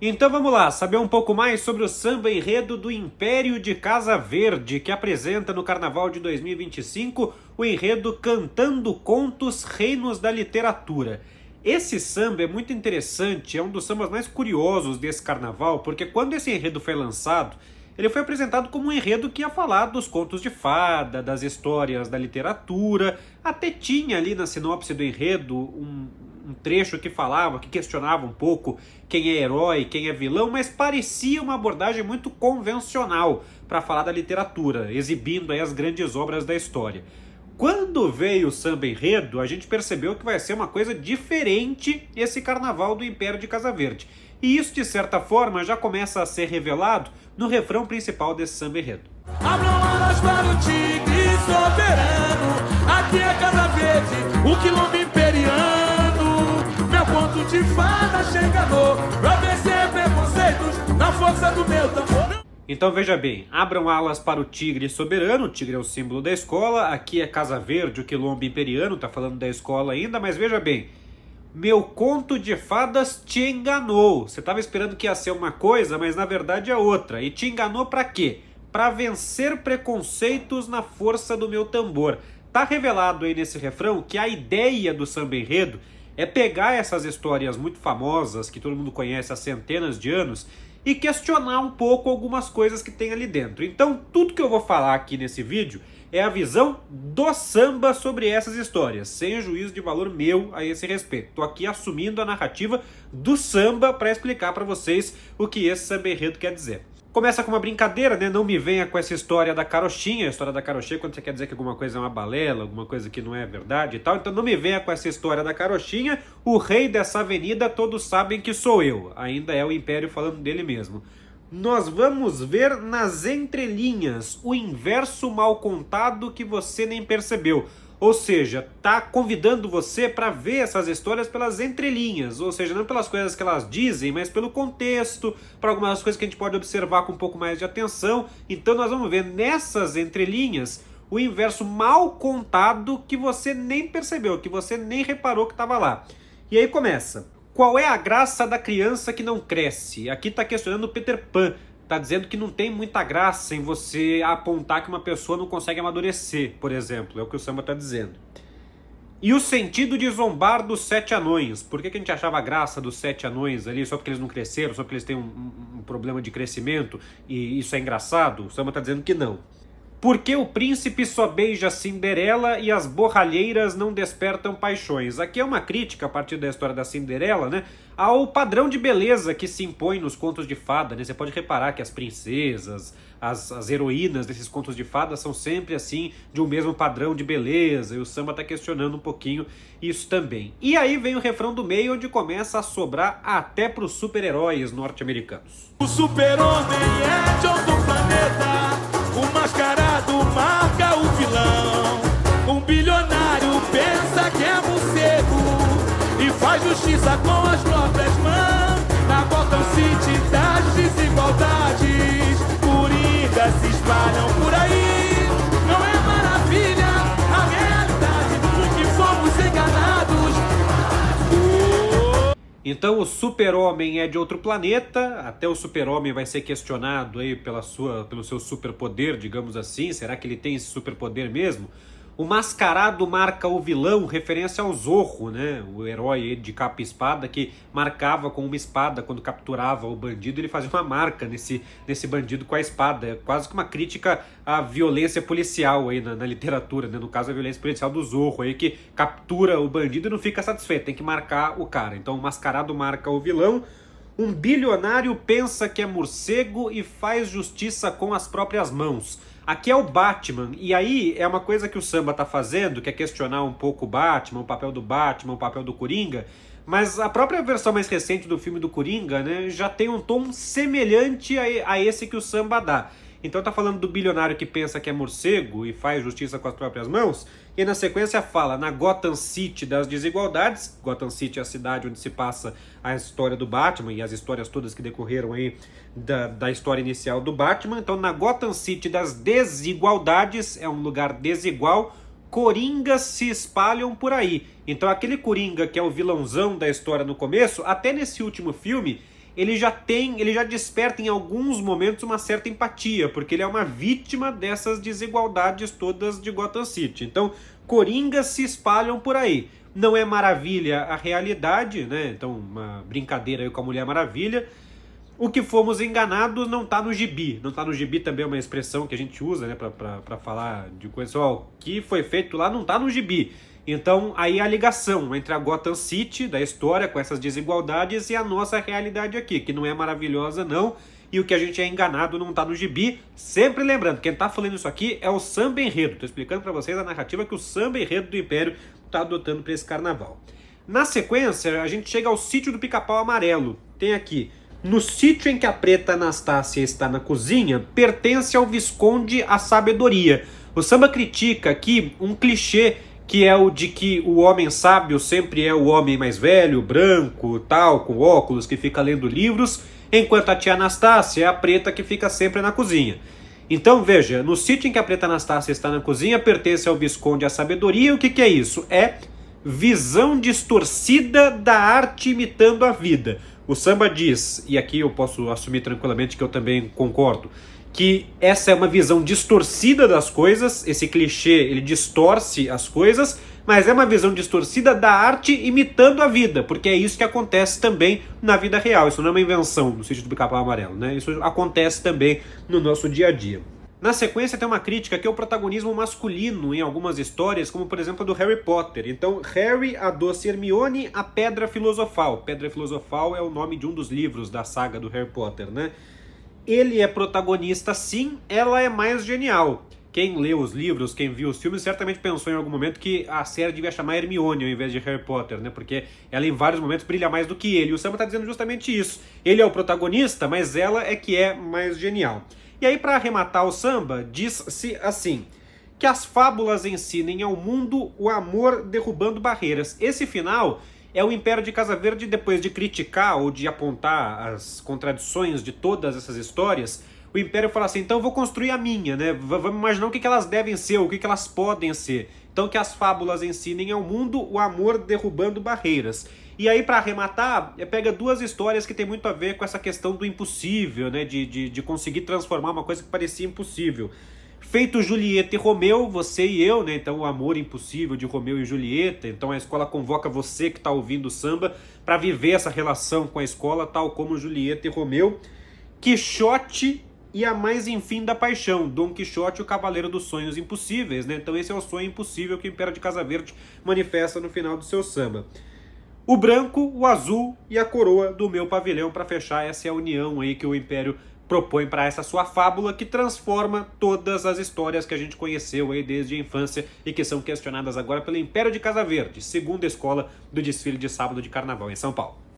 Então vamos lá, saber um pouco mais sobre o samba enredo do Império de Casa Verde, que apresenta no Carnaval de 2025 o enredo Cantando Contos Reinos da Literatura. Esse samba é muito interessante, é um dos sambas mais curiosos desse carnaval, porque quando esse enredo foi lançado, ele foi apresentado como um enredo que ia falar dos contos de fada, das histórias da literatura, até tinha ali na sinopse do enredo um trecho que falava, que questionava um pouco quem é herói, quem é vilão, mas parecia uma abordagem muito convencional para falar da literatura, exibindo aí as grandes obras da história. Quando veio o samba enredo, a gente percebeu que vai ser uma coisa diferente esse carnaval do Império de Casa Verde. E isso, de certa forma, já começa a ser revelado no refrão principal desse samba enredo. Abram alas para o tigre soberano, aqui é Casa Verde, o quilombo imperiano. Meu conto de fada chega pra vencer preconceitos na força do meu tambor. Então veja bem, abram alas para o tigre soberano, o tigre é o símbolo da escola, aqui é Casa Verde, o quilombo imperiano, tá falando da escola ainda, mas veja bem, meu conto de fadas te enganou, você estava esperando que ia ser uma coisa, mas na verdade é outra, e te enganou para quê? Para vencer preconceitos na força do meu tambor. Tá revelado aí nesse refrão que a ideia do samba enredo é pegar essas histórias muito famosas, que todo mundo conhece há centenas de anos, e questionar um pouco algumas coisas que tem ali dentro. Então, tudo que eu vou falar aqui nesse vídeo é a visão do samba sobre essas histórias, sem juízo de valor meu a esse respeito. Tô aqui assumindo a narrativa do samba para explicar para vocês o que esse samba enredo quer dizer. Começa com uma brincadeira, né? Não me venha com essa história da carochinha. A história da carochinha é quando você quer dizer que alguma coisa é uma balela, alguma coisa que não é verdade e tal. Então não me venha com essa história da carochinha. O rei dessa avenida todos sabem que sou eu. Ainda é o Império falando dele mesmo. Nós vamos ver nas entrelinhas o inverso mal contado que você nem percebeu. Ou seja, tá convidando você para ver essas histórias pelas entrelinhas, ou seja, não pelas coisas que elas dizem, mas pelo contexto, para algumas coisas que a gente pode observar com um pouco mais de atenção. Então nós vamos ver nessas entrelinhas o inverso mal contado que você nem percebeu, que você nem reparou que estava lá. E aí começa. Qual é a graça da criança que não cresce? Aqui está questionando o Peter Pan. Está dizendo que não tem muita graça em você apontar que uma pessoa não consegue amadurecer, por exemplo. É o que o samba está dizendo. E o sentido de zombar dos 7 anões. Por que a gente achava graça dos 7 anões ali só porque eles não cresceram, só porque eles têm um problema de crescimento e isso é engraçado? O samba está dizendo que não. Por que o príncipe só beija Cinderela e as borralheiras não despertam paixões? Aqui é uma crítica, a partir da história da Cinderela, né, ao padrão de beleza que se impõe nos contos de fada, né? Você pode reparar que as princesas, as heroínas desses contos de fada são sempre assim, de um mesmo padrão de beleza, e o samba está questionando um pouquinho isso também. E aí vem o refrão do meio, onde começa a sobrar até para os super-heróis norte-americanos. O super-homem é de outro planeta, o mascarado marca o vilão. Um bilionário pensa que é morcego e faz justiça com as próprias mãos. Na Gotham City das desigualdades, coringas se espalham por aí. Não é maravilha a realidade do que fomos enganados. Então o super-homem é de outro planeta, até o super-homem vai ser questionado aí pelo seu superpoder, digamos assim. Será que ele tem esse superpoder mesmo? O mascarado marca o vilão, referência ao Zorro, né? O herói de capa e espada que marcava com uma espada quando capturava o bandido. Ele fazia uma marca nesse bandido com a espada. É quase que uma crítica à violência policial aí na literatura, né? No caso, a violência policial do Zorro aí, que captura o bandido e não fica satisfeito, tem que marcar o cara. Então o mascarado marca o vilão. Um bilionário pensa que é morcego e faz justiça com as próprias mãos. Aqui é o Batman, e aí é uma coisa que o samba tá fazendo, que é questionar um pouco o Batman, o papel do Batman, o papel do Coringa, mas a própria versão mais recente do filme do Coringa, né, já tem um tom semelhante a esse que o samba dá. Então tá falando do bilionário que pensa que é morcego e faz justiça com as próprias mãos, e na sequência fala na Gotham City das desigualdades. Gotham City é a cidade onde se passa a história do Batman e as histórias todas que decorreram aí da história inicial do Batman. Então na Gotham City das desigualdades, é um lugar desigual, coringas se espalham por aí. Então aquele Coringa que é o vilãozão da história no começo, até nesse último filme, ele já desperta em alguns momentos uma certa empatia, porque ele é uma vítima dessas desigualdades todas de Gotham City. Então, coringas se espalham por aí. Não é maravilha a realidade, né? Então, uma brincadeira aí com a Mulher Maravilha. O que fomos enganados não tá no gibi. Não tá no gibi também é uma expressão que a gente usa, né, pra falar de coisa. O que foi feito lá não tá no gibi. Então, aí a ligação entre a Gotham City, da história, com essas desigualdades, e a nossa realidade aqui, que não é maravilhosa, não. E o que a gente é enganado não tá no gibi. Sempre lembrando, quem tá falando isso aqui é o samba enredo. Tô explicando pra vocês a narrativa que o samba enredo do Império tá adotando pra esse carnaval. Na sequência, a gente chega ao sítio do Pica-Pau Amarelo. Tem aqui: no sítio em que a preta Anastácia está na cozinha, pertence ao Visconde a sabedoria. O samba critica aqui um clichê que é o de que o homem sábio sempre é o homem mais velho, branco, tal, com óculos, que fica lendo livros, enquanto a tia Anastácia é a preta que fica sempre na cozinha. Então veja, no sítio em que a preta Anastácia está na cozinha, pertence ao Visconde a sabedoria. O que é isso? É visão distorcida da arte imitando a vida. O samba diz, e aqui eu posso assumir tranquilamente que eu também concordo, que essa é uma visão distorcida das coisas. Esse clichê, ele distorce as coisas, mas é uma visão distorcida da arte imitando a vida, porque é isso que acontece também na vida real. Isso não é uma invenção do sítio do Pica-Pau Amarelo, né? Isso acontece também no nosso dia a dia. Na sequência tem uma crítica que é o protagonismo masculino em algumas histórias, como por exemplo a do Harry Potter. Então, Harry, a doce Hermione, a Pedra Filosofal. Pedra Filosofal é o nome de um dos livros da saga do Harry Potter, né? Ele é protagonista sim, ela é mais genial. Quem leu os livros, quem viu os filmes, certamente pensou em algum momento que a série devia chamar Hermione ao invés de Harry Potter, né? Porque ela em vários momentos brilha mais do que ele. E o samba tá dizendo justamente isso. Ele é o protagonista, mas ela é que é mais genial. E aí, para arrematar o samba, diz-se assim: que as fábulas ensinem ao mundo o amor derrubando barreiras. Esse final é o Império de Casa Verde, depois de criticar ou de apontar as contradições de todas essas histórias, o Império fala assim: então eu vou construir a minha, né? Vamos imaginar o que elas devem ser, o que elas podem ser. Então que as fábulas ensinem ao mundo o amor derrubando barreiras. E aí, para arrematar, pega duas histórias que tem muito a ver com essa questão do impossível, né? De conseguir transformar uma coisa que parecia impossível. Feito Julieta e Romeu, você e eu, né? Então o amor impossível de Romeu e Julieta. Então a escola convoca você que está ouvindo o samba para viver essa relação com a escola, tal como Julieta e Romeu. Quixote e a mais enfim da paixão, Dom Quixote, o cavaleiro dos sonhos impossíveis, né? Então esse é o sonho impossível que o Império de Casa Verde manifesta no final do seu samba. O branco, o azul e a coroa do meu pavilhão, para fechar, essa é a união aí que o Império propõe para essa sua fábula, que transforma todas as histórias que a gente conheceu aí desde a infância e que são questionadas agora pelo Império de Casa Verde, segunda escola do desfile de sábado de carnaval em São Paulo.